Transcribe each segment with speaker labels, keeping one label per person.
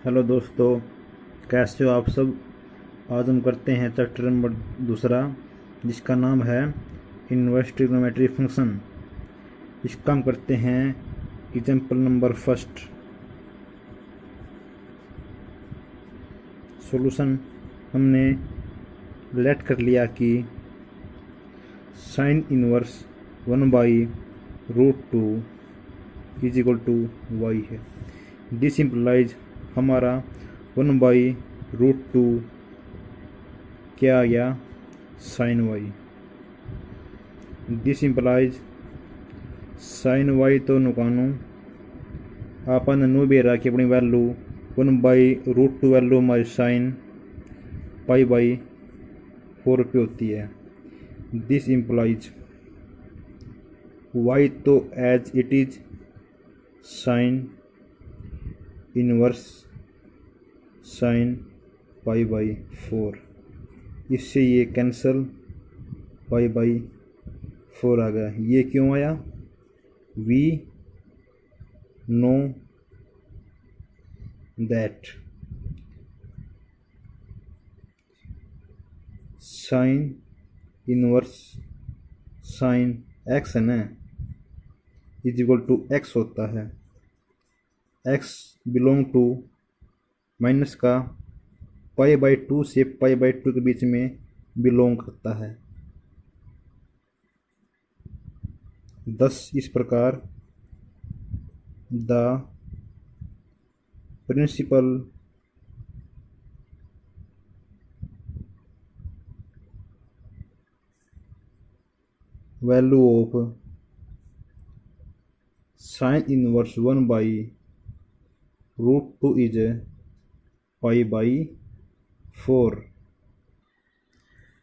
Speaker 1: Hello दोस्तों, कैसे हो आप सब। आज हम करते हैं चैप्टर नंबर दूसरा, जिसका नाम है इनवर्स ट्रिग्नोमेट्री फंक्शन। इसका हम करते हैं एग्जाम्पल नंबर फर्स्ट। सॉल्यूशन हमने लेट कर लिया कि sine inverse 1/√2 is equal to Y है। दिस इम्प्लाइज हमारा 1/√2 क्या आ गया, sine Y. This implies sine Y तो नुकानू आपन नु बेरा की अपनी वैल्यू 1/√2 वैल्यू हमारी साइन π/4 पे होती है। दिस इम्प्लाइज वाई तो as it is sine inverse sine π/4। इससे ये कैंसल π/4 आ गया। ये क्यों आया? We know that sine inverse sine X है ना, इज इक्वल टू एक्स होता है। एक्स बिलोंग टू माइनस का π/2 से π/2 के बीच में बिलोंग करता है। thus इस प्रकार the principal value of sine inverse 1/√2 is π/4।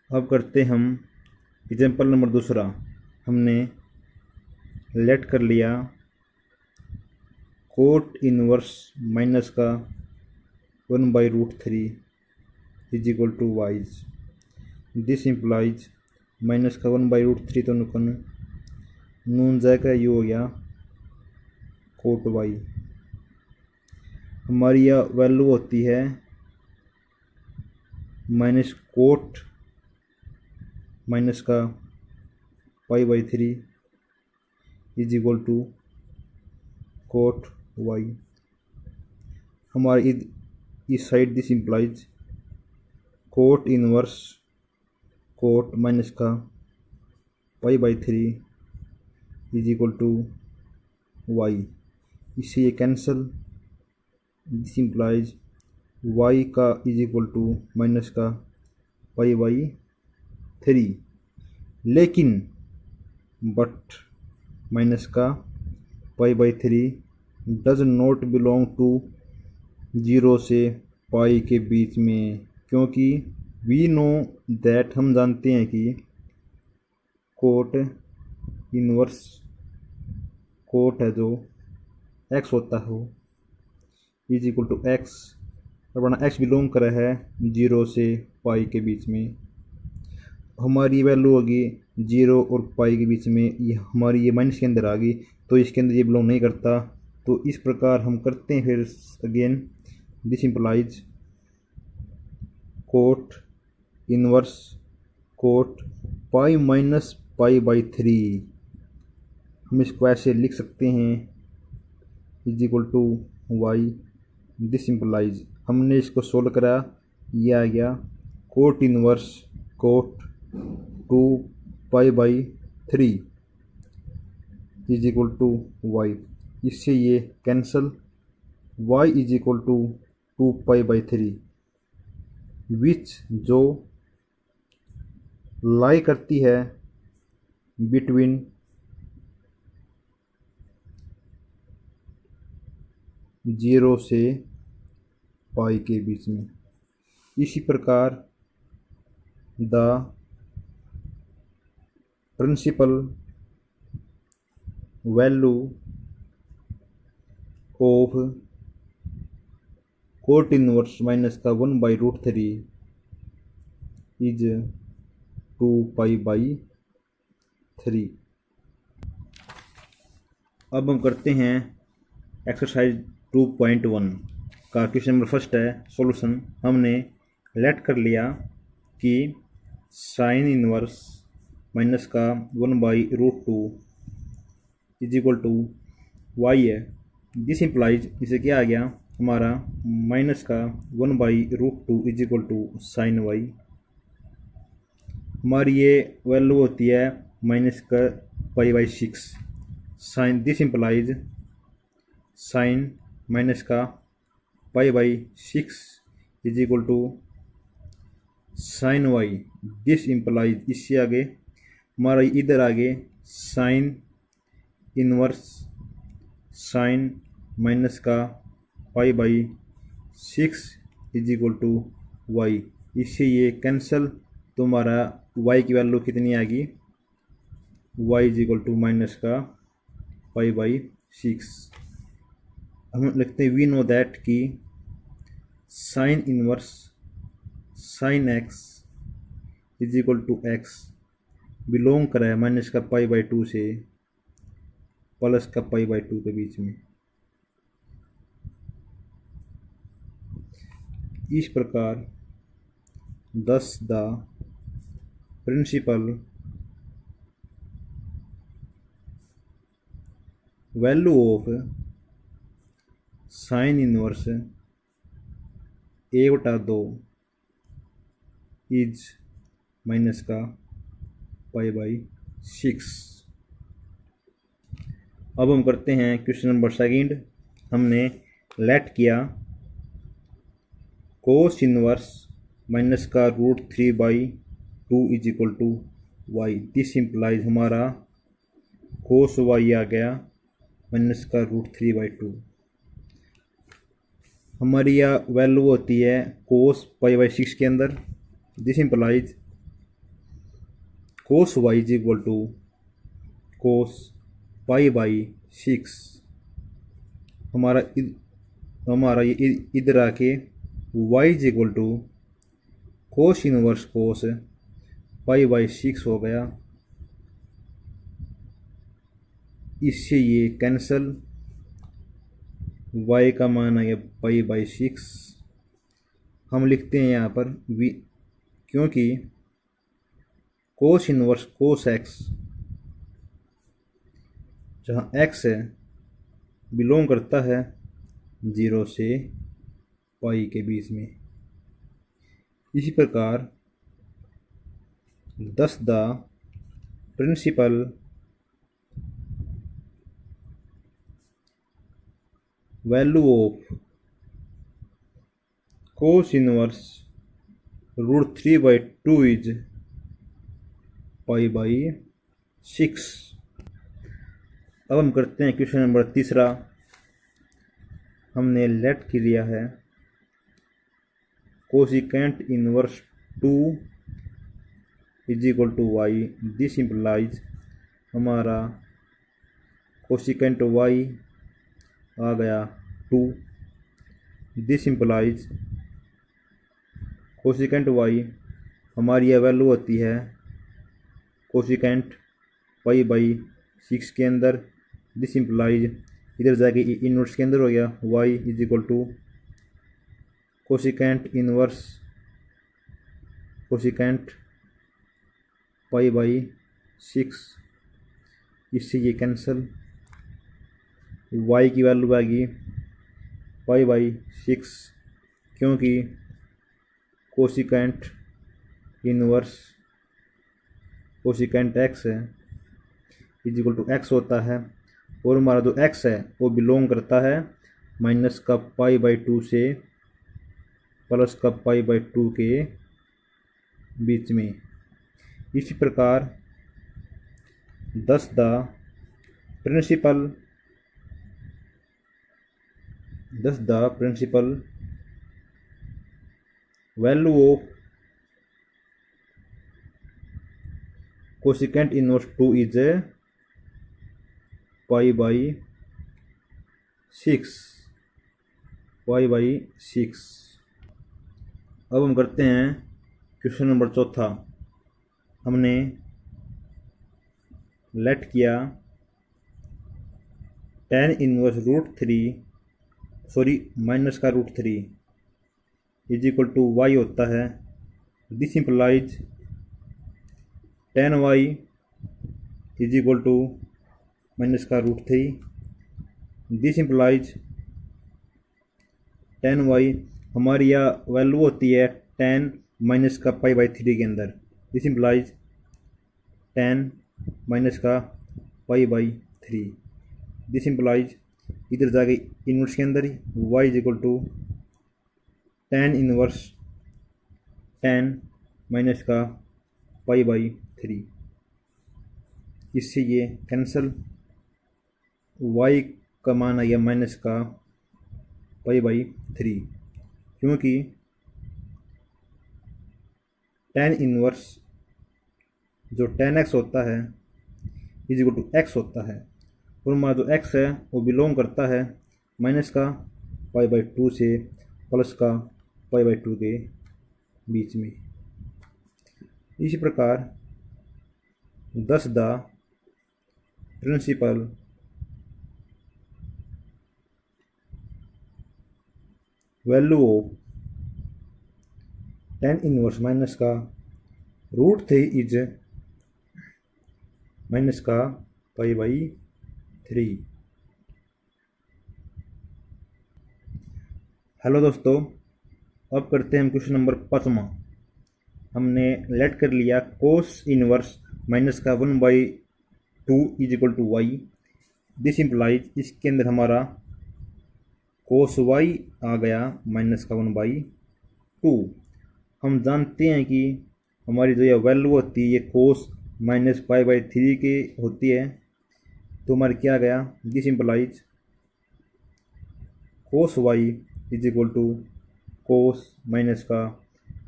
Speaker 1: अब करते हम एग्जाम्पल नंबर दूसरा। हमने लेट कर लिया कोट इनवर्स माइनस का 1/√3 is equal to Y. This implies minus का 1/√3 तो नुकन नून जाएगा, ये हो गया कोट वाई। हमारी यह वैल्यू होती है माइनस कोट माइनस का π/3 is equal to cot y. हमारी इस side this implies cot inverse cot minus का π/3 इज इक्वल टू वाई। इससे ये कैंसल। दिस इम्प्लाइज वाई का इज इक्वल टू माइनस का π/3, लेकिन बट माइनस का π/3 डज नॉट बिलोंग टू 0 से पाई के बीच में, क्योंकि वी नो दैट हम जानते हैं कि कोट इनवर्स कोट है जो एक्स होता है वो इज इक्वल टू एक्स, अपना एक्स बिलोंग कर है 0 से पाई के बीच में। हमारी वैल्यू होगी 0 और पाई के बीच में, ये हमारी ये माइनस के अंदर आ गई, तो इसके अंदर ये बिलोंग नहीं करता। तो इस प्रकार हम करते हैं फिर again. This implies cot inverse cot π-π/3, हम इसको ऐसे लिख सकते हैं is equal to y. This implies हमने इसको सोल्व करा, ये आ गया cot inverse cot 2π/3 is equal to Y. इससे ये cancel. y is equal to 2π/3 which जो लाई करती है बिटवीन 0 से पाई के बीच में। इसी प्रकार the principal value of cot inverse minus का 1/√3 इज 2π/3। अब हम करते हैं एक्सरसाइज 2.1। का क्वेश्चन नंबर फर्स्ट है सॉल्यूशन। हमने लेट कर लिया कि साइन इनवर्स माइनस का 1/√2 इज इक्वल टू वाई है। दिस इम्प्लाइज इसे क्या आ गया हमारा माइनस का 1/√2 is equal to sine y. हमारी ये वैल्यू होती है माइनस का π/6। Sine this implies sine minus का π/6 is equal to sine Y. This implies इससे आगे हमारा इधर आगे साइन इनवर्स साइन माइनस का π/6 इज इक्वल टू वाई। इससे ये कैंसिल, तो हमारा y की वैल्यू कितनी आएगी, y is equal to minus का π/6। हम लिखते हैं वी नो दैट कि sine inverse sine x is equal to x belong कर रहा है माइनस का π/2 से प्लस का π/2 के बीच में। इस प्रकार thus the principal value of sin inverse a/2 is minus का π/6। अब हम करते हैं क्वेश्चन नंबर सेकंड। हमने लेट किया कोस इनवर्स माइनस का √3/2 is equal to y. This implies हमारा कोस वाई आ गया माइनस का √3/2। हमारी यह वैल्यू होती है कोस π/6 के अंदर। This implies cos y is equal to cos π/6। हमारा ये इधर आके y is equal to cos inverse cos π/6 हो गया। इससे ये कैंसल, y का मान है π/6। हम लिखते हैं यहाँ पर v, क्योंकि कोस इनवर्स कोस x जहाँ x है बिलोंग करता है 0 से पाई के बीच में। इसी प्रकार thus the principal value of cos inverse √3/2 is π/6। अब हम करते हैं क्वेश्चन नंबर तीसरा। हमने लेट कर लिया है cosecant inverse 2 is equal to y. This implies हमारा कोसिकेंट वाई आ गया 2। दिस इम्प्लाइज कोसिकेंट वाई हमारी यह वैल्यू होती है कोसिकेंट π/6 के अंदर। दिस इम्प्लाइज इधर जाके इनवर्स के अंदर हो गया y is equal to cosecant inverse cosecant π/6। इससे ये कैंसल, y की वैल्यू आ गई π/6, क्योंकि कोसिकेंट इनवर्स कोसिकेंट x है इज इक्वल टू x होता है, और हमारा जो x है वो बिलोंग करता है माइनस का π/2 से प्लस का π/2 के बीच में। इसी प्रकार thus the principal value of cosecant inverse 2 is π/6। अब हम करते हैं क्वेश्चन नंबर चौथा। हमने लेट किया tan इनवर्स √3 सॉरी माइनस का root 3 is equal to y होता है। This implies tan y is equal to minus का root 3। This implies tan y हमारी यह वैल्यू होती है टेन माइनस का पाई बाई 3 के अंदर। दिस इम्प्लाइज टेन माइनस का पाई बाई 3। दिस इम्प्लाइज इधर जाके इनवर्स के अंदर ही y is equal to tan inverse tan minus का पाई बाई 3। इससे ये कैंसल, वाई का मान आ गया माइनस का पाई बाई 3, क्योंकि टेन इनवर्स जो टेन एक्स होता है इज इक्वल टू एक्स होता है, और हमारा जो एक्स है वो बिलोंग करता है माइनस का पाई बाई 2 से प्लस का पाई बाई 2 के बीच में। इसी प्रकार thus the principal value of tan inverse minus का रूट 3 इज माइनस का पाई बाई 3। हेलो दोस्तों, अब करते हैं हम क्वेश्चन नंबर 5वां। हमने लेट कर लिया कोस इनवर्स माइनस का 1/2 is equal to y. This implies इसके अंदर हमारा कोस वाई आ गया माइनस का 1/2। हम जानते हैं कि हमारी जो यह वैल्यू होती है ये कोस माइनस पाई बाई 3 की होती है, तो हमारी क्या आ गया, this implies cos y is equal to cos minus का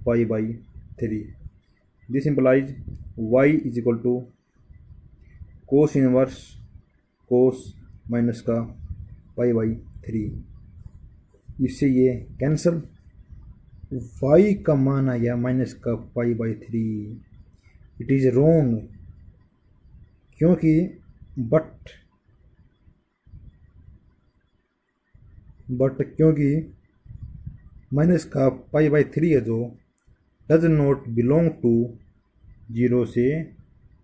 Speaker 1: pi by 3। This implies y is equal to cos inverse cos minus का पाई बाई 3। इससे ये कैंसल, वाई का मान आया माइनस का pi by 3। It is wrong, क्योंकि but क्योंकि माइनस का पाई बाई 3 है जो डज नॉट बिलोंग टू 0 से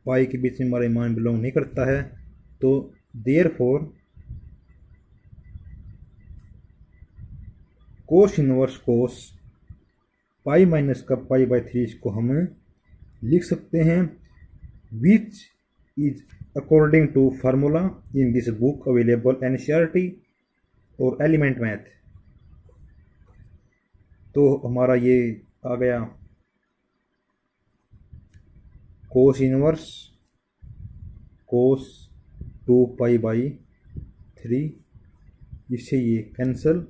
Speaker 1: पाई के बीच में हमारा मान बिलोंग नहीं करता है, तो therefore cos inverse cos pi minus का पाई बाई 3 इसको हम लिख सकते हैं, which is according to formula in this book available NCERT और एलिमेंट मैथ। तो हमारा ये आ गया कोस इनवर्स कोस 2 पाई बाई 3। इससे ये कैंसल,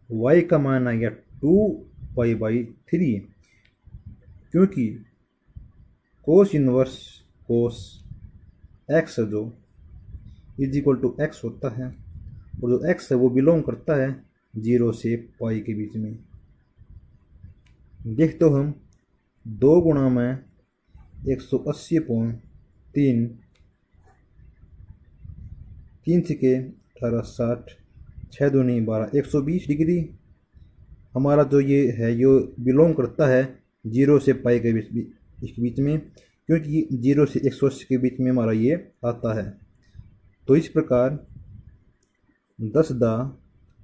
Speaker 1: y का मान आ गया 2 पाई बाई 3, क्योंकि कोस इनवर्स कोस x जो इज इक्वल टू एक्स होता है, और जो x है वो बिलोंग करता है 0 से पाई के बीच में। देख तो हम 2 गुणा में 180.3 3 के 1860 6 दूनी 12 120 डिग्री हमारा जो ये है ये बिलोंग करता है 0 से पाई के बीच में, क्योंकि 0 से 180 के बीच में हमारा ये आता है। तो इस प्रकार thus the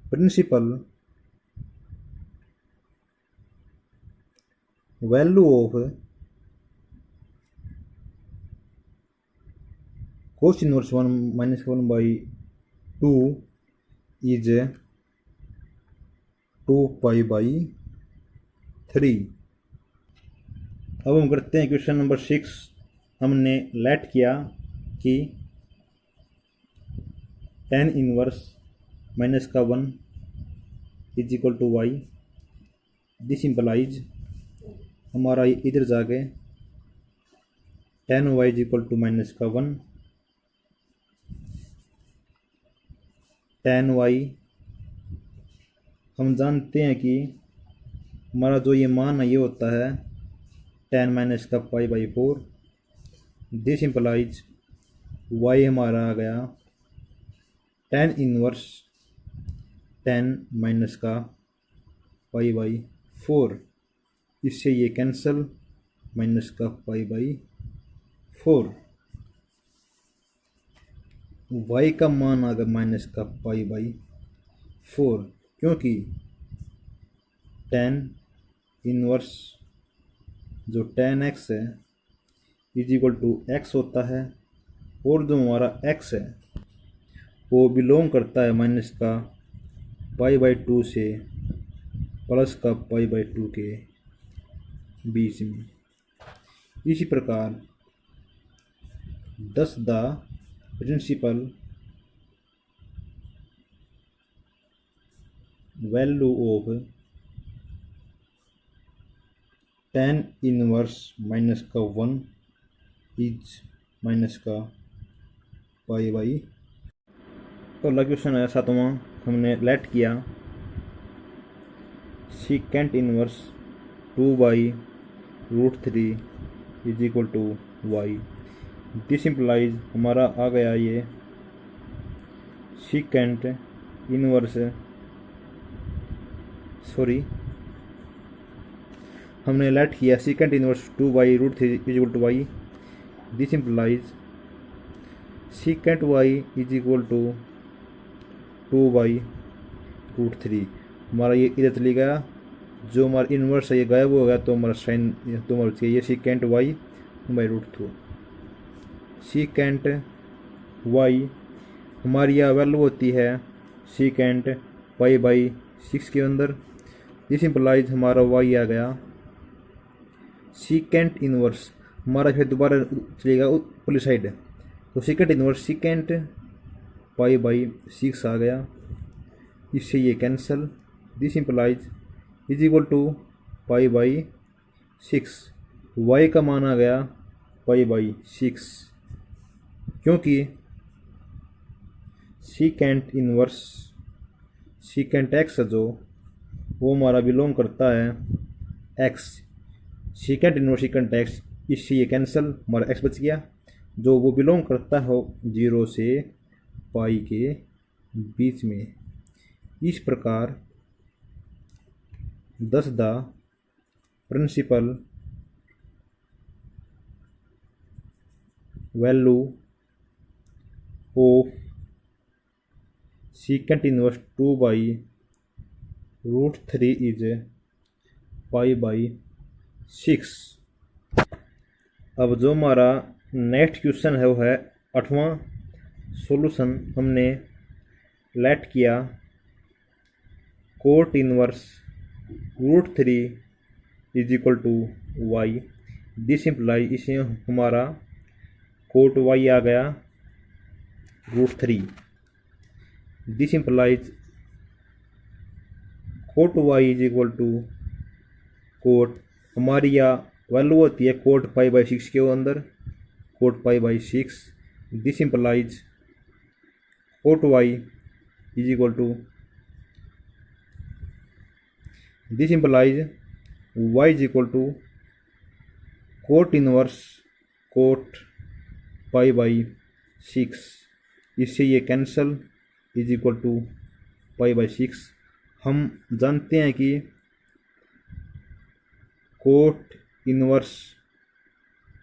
Speaker 1: principal value of cos inverse 1 minus 1/2 is 2 pi by 3। अब हम करते हैं क्वेश्चन नंबर 6। हमने लेट किया कि टेन इनवर्स माइनस का 1 is equal to y. This implies हमारा इधर जाके tan y is equal to minus का 1। टेन वाई हम जानते हैं कि हमारा जो ये मान है ये होता है टेन माइनस का pi by 4। This implies y हमारा आ गया टेन इनवर्स 10 माइनस का पाई बाई 4, इससे ये कैंसल, माइनस का पाई बाई 4। y का मान आ गया माइनस का पाई बाई 4, क्योंकि tan इनवर्स जो tan x है इज इक्वल टू एक्स होता है, और जो हमारा x है वो बिलोंग करता है माइनस का पाई बाई 2 से प्लस का पाई बाई 2 के बीच में। इसी प्रकार thus the principal value of tan inverse minus का 1 इज माइनस का पाई बाई। तो अगला क्वेश्चन है 7वां, हमने लेट किया secant inverse 2 by root 3 is equal to y. This implies हमारा आ गया ये सीकेंट इनवर्स, हमने लेट किया secant inverse 2 by root 3 is equal to y. This implies secant y is equal to 2 by root 3। हमारा ये इधर चली गया, जो हमारा इनवर्स है ये गायब हो गया, तो हमारा साइन तो हमारा ये secant y by root 2। Secant y हमारी यह वैल्यू होती है सीकेंट पाई बाई 6 के अंदर। दिस इम्प्लाइज हमारा वाई आ गया सीकेंट इनवर्स, हमारा फिर दोबारा चलेगा ऊपरी साइड, तो secant inverse secant pi by 6 आ गया, इससे ये cancel. This implies is equal to pi by 6। Y का मान आ गया पाई बाई 6, क्योंकि सीकेंट इनवर्स सीकेंट एक्स जो वो हमारा बिलोंग करता है x, secant inverse secant x, इससे ये कैंसल, हमारा एक्स बच गया जो वो बिलोंग करता हो 0 से पाई के बीच में। इस प्रकार thus the principal value of secant inverse 2 by root 3 is pi by 6। अब जो हमारा नेक्स्ट क्वेश्चन है वो है 8वां सॉल्यूशन। हमने लेट किया cot inverse root 3 is equal to y. This imply, इसे हमारा कोट वाई आ गया root 3। This implies cot y is equal to cot, हमारी यह वैल्यू होती है कोट पाई बाई 6 के अंदर, cot pi by 6। This implies cot y is equal to, this implies y is equal to cot inverse cot pi by 6, इससे ये cancel, is equal to pi by 6। हम जानते हैं कि कोट इनवर्स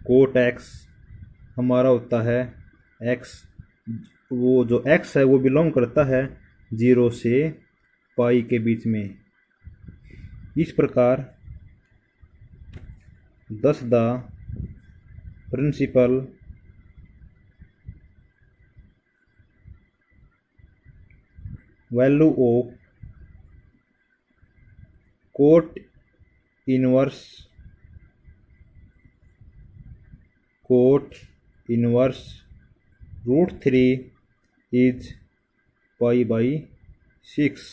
Speaker 1: कोट एक्स हमारा होता है x, वो जो एक्स है वो बिलोंग करता है 0 से पाई के बीच में। इस प्रकार thus the principal value of cot inverse root 3 is pi by 6।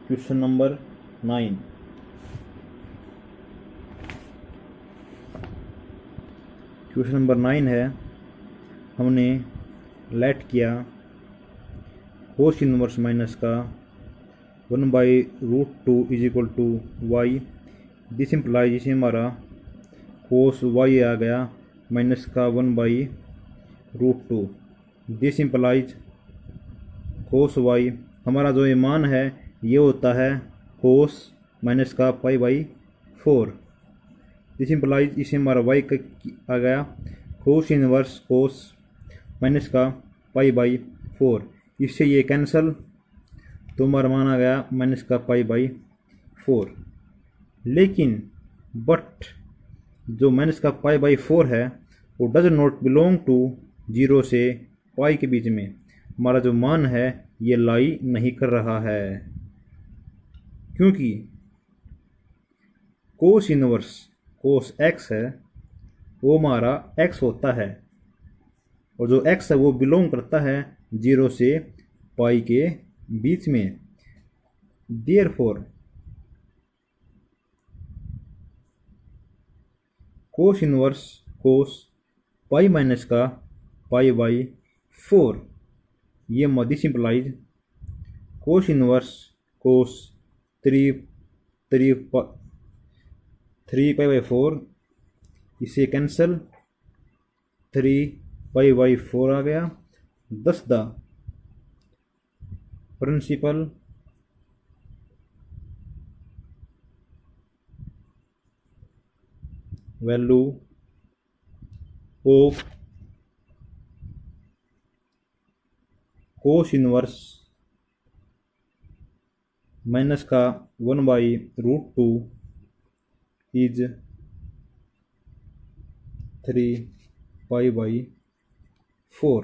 Speaker 1: Question number 9। Question number 9 है, हमने लेट किया कोस इनवर्स माइनस का 1 by root 2 is equal to y. This implies, इसे हमारा कोस वाई आ गया माइनस का 1 by root 2। This implies cos y, हमारा जो ये मान है ये होता है कोस माइनस का पाई बाई 4। दिस इम्प्लाइज, इसे हमारा वाई आ गया कोस इनवर्स कोस माइनस का पाई बाई 4, इससे ये कैंसल, तो हमारा मान आ गया माइनस का पाई बाई 4। लेकिन बट जो माइनस का पाई बाई 4 है वो डज नॉट बिलोंग टू 0 से पाई के बीच में, हमारा जो मान है ये लाई नहीं कर रहा है, क्योंकि कोस इनवर्स कोस एक्स है वो हमारा एक्स होता है, और जो एक्स है वो बिलोंग करता है 0 से पाई के बीच में। Therefore cos inverse cos pi minus का पाई बाई 4, ये मदी सिंपलाइज कोस इनवर्स कोस 3 पाई बाई 4, इसे कैंसल, 3 पाई बाई 4 आ गया। Thus the principal value of cos inverse minus का 1/√2 इज 3 पाई बाई 4।